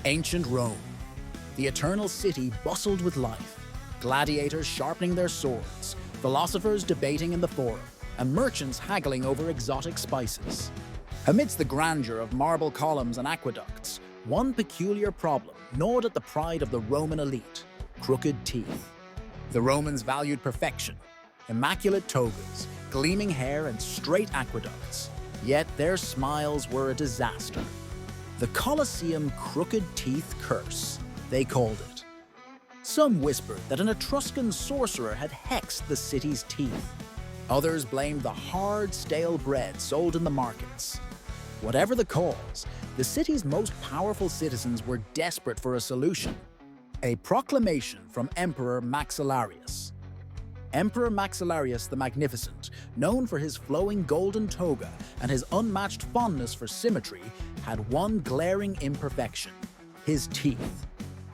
Ancient Rome. The eternal city bustled with life. Gladiators sharpening their swords, philosophers debating in the forum, and merchants haggling over exotic spices. Amidst the grandeur of marble columns and aqueducts, one peculiar problem gnawed at the pride of the Roman elite: crooked teeth. The Romans valued perfection, immaculate togas, gleaming hair, and straight aqueducts. Yet their smiles were a disaster. The Colosseum crooked teeth curse, they called it. Some whispered that an Etruscan sorcerer had hexed the city's teeth. Others blamed the hard, stale bread sold in the markets. Whatever the cause, the city's most powerful citizens were desperate for a solution. A proclamation from Emperor Maxillarius. Emperor Maxillarius the Magnificent, known for his flowing golden toga and his unmatched fondness for symmetry, had one glaring imperfection: his teeth.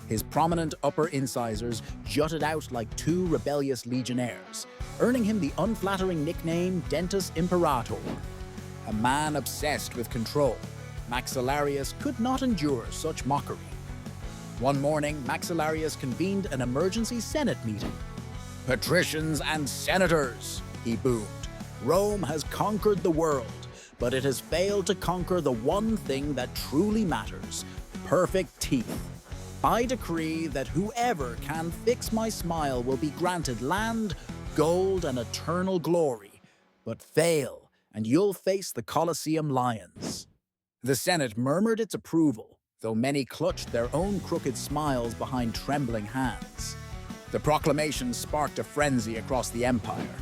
His prominent upper incisors jutted out like two rebellious legionnaires, earning him the unflattering nickname Dentus Imperator. A man obsessed with control, Maxillarius could not endure such mockery. One morning, Maxillarius convened an emergency Senate meeting. "Patricians and senators," he boomed, "Rome has conquered the world, but it has failed to conquer the one thing that truly matters: perfect teeth. I decree that whoever can fix my smile will be granted land, gold, and eternal glory. But fail, and you'll face the Colosseum lions." The Senate murmured its approval, though many clutched their own crooked smiles behind trembling hands. The proclamation sparked a frenzy across the empire.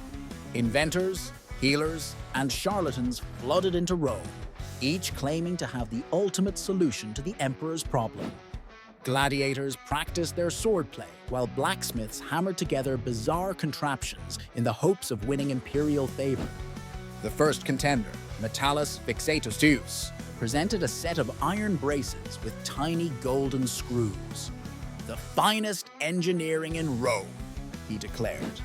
Inventors, healers, and charlatans flooded into Rome, each claiming to have the ultimate solution to the emperor's problem. Gladiators practiced their swordplay, while blacksmiths hammered together bizarre contraptions in the hopes of winning imperial favor. The first contender, Metallus Fixatus, presented a set of iron braces with tiny golden screws. "The finest engineering in Rome," he declared.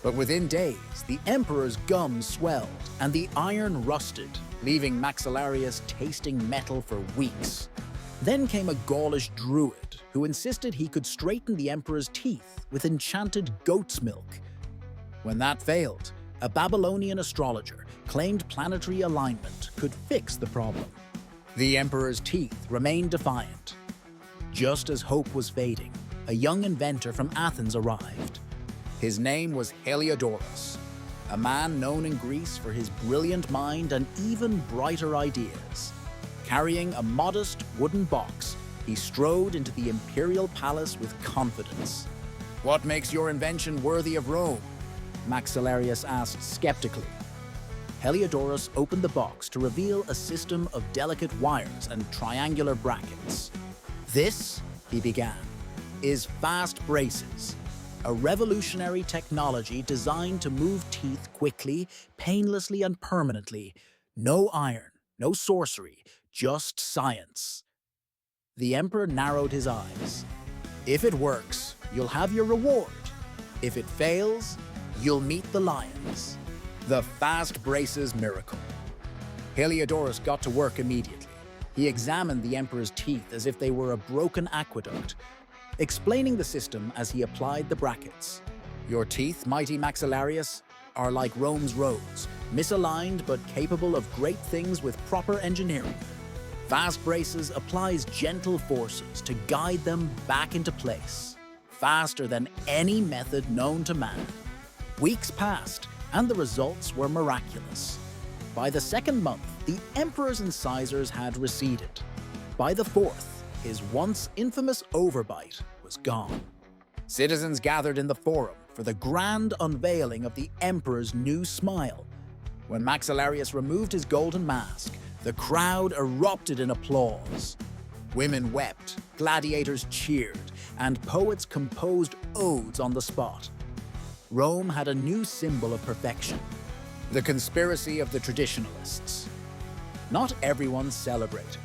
But within days, the emperor's gums swelled and the iron rusted, leaving Maxillarius tasting metal for weeks. Then came a Gaulish druid who insisted he could straighten the emperor's teeth with enchanted goat's milk. When that failed, a Babylonian astrologer claimed planetary alignment could fix the problem. The emperor's teeth remained defiant. Just as hope was fading, a young inventor from Athens arrived. His name was Heliodorus, a man known in Greece for his brilliant mind and even brighter ideas. Carrying a modest wooden box, he strode into the imperial palace with confidence. "What makes your invention worthy of Rome?" Maxillarius asked skeptically. Heliodorus opened the box to reveal a system of delicate wires and triangular brackets. "This," he began, "is Fastbraces, a revolutionary technology designed to move teeth quickly, painlessly, and permanently. No iron, no sorcery, just science." The emperor narrowed his eyes. "If it works, you'll have your reward. If it fails, you'll meet the lions." The Fastbraces miracle. Heliodorus got to work immediately. He examined the emperor's teeth as if they were a broken aqueduct, explaining the system as he applied the brackets. "Your teeth, mighty Maxillarius, are like Rome's roads, misaligned but capable of great things with proper engineering. Fastbraces applies gentle forces to guide them back into place, faster than any method known to man." Weeks passed, and the results were miraculous. By the second month, the emperor's incisors had receded. By the fourth, his once infamous overbite was gone. Citizens gathered in the forum for the grand unveiling of the emperor's new smile. When Maxillarius removed his golden mask, the crowd erupted in applause. Women wept, gladiators cheered, and poets composed odes on the spot. Rome had a new symbol of perfection: the conspiracy of the traditionalists. Not everyone celebrated.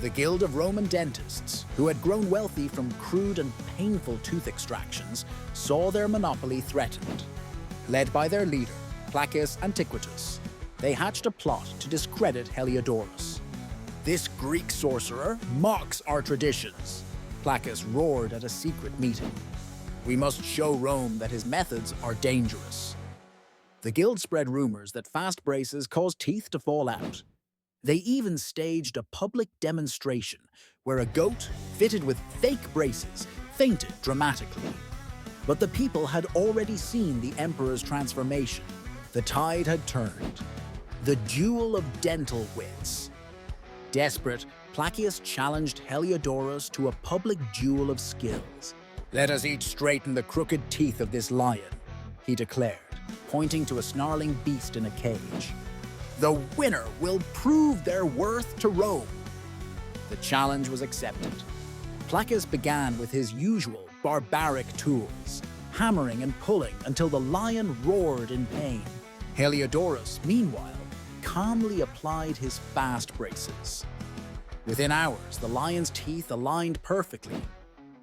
The Guild of Roman Dentists, who had grown wealthy from crude and painful tooth extractions, saw their monopoly threatened. Led by their leader, Placius Antiquatus, they hatched a plot to discredit Heliodorus. "This Greek sorcerer mocks our traditions," Flaccus roared at a secret meeting. "We must show Rome that his methods are dangerous." The guild spread rumors that Fastbraces caused teeth to fall out. They even staged a public demonstration where a goat, fitted with fake braces, fainted dramatically. But the people had already seen the emperor's transformation. The tide had turned. The duel of dental wits. Desperate, Placius challenged Heliodorus to a public duel of skills. "Let us each straighten the crooked teeth of this lion," he declared, pointing to a snarling beast in a cage. "The winner will prove their worth to Rome." The challenge was accepted. Placius began with his usual barbaric tools, hammering and pulling until the lion roared in pain. Heliodorus, meanwhile, calmly applied his Fastbraces. Within hours, the lion's teeth aligned perfectly,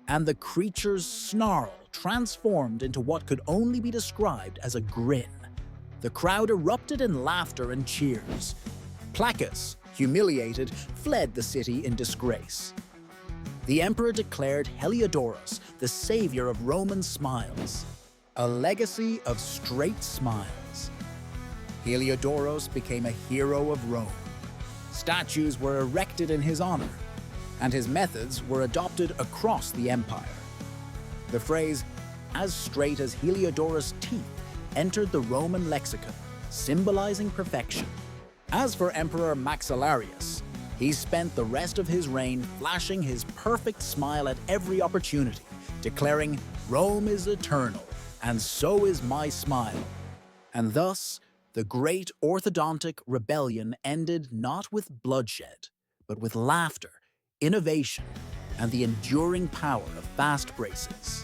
and the creature's snarl transformed into what could only be described as a grin. The crowd erupted in laughter and cheers. Placius, humiliated, fled the city in disgrace. The emperor declared Heliodorus the savior of Roman smiles, a legacy of straight smiles. Heliodorus became a hero of Rome. Statues were erected in his honor, and his methods were adopted across the empire. The phrase, "as straight as Heliodorus' teeth," entered the Roman lexicon, symbolizing perfection. As for Emperor Maxillarius, he spent the rest of his reign flashing his perfect smile at every opportunity, declaring, "Rome is eternal, and so is my smile." And thus, the great Orthodontic rebellion ended not with bloodshed, but with laughter, innovation, and the enduring power of Fastbraces.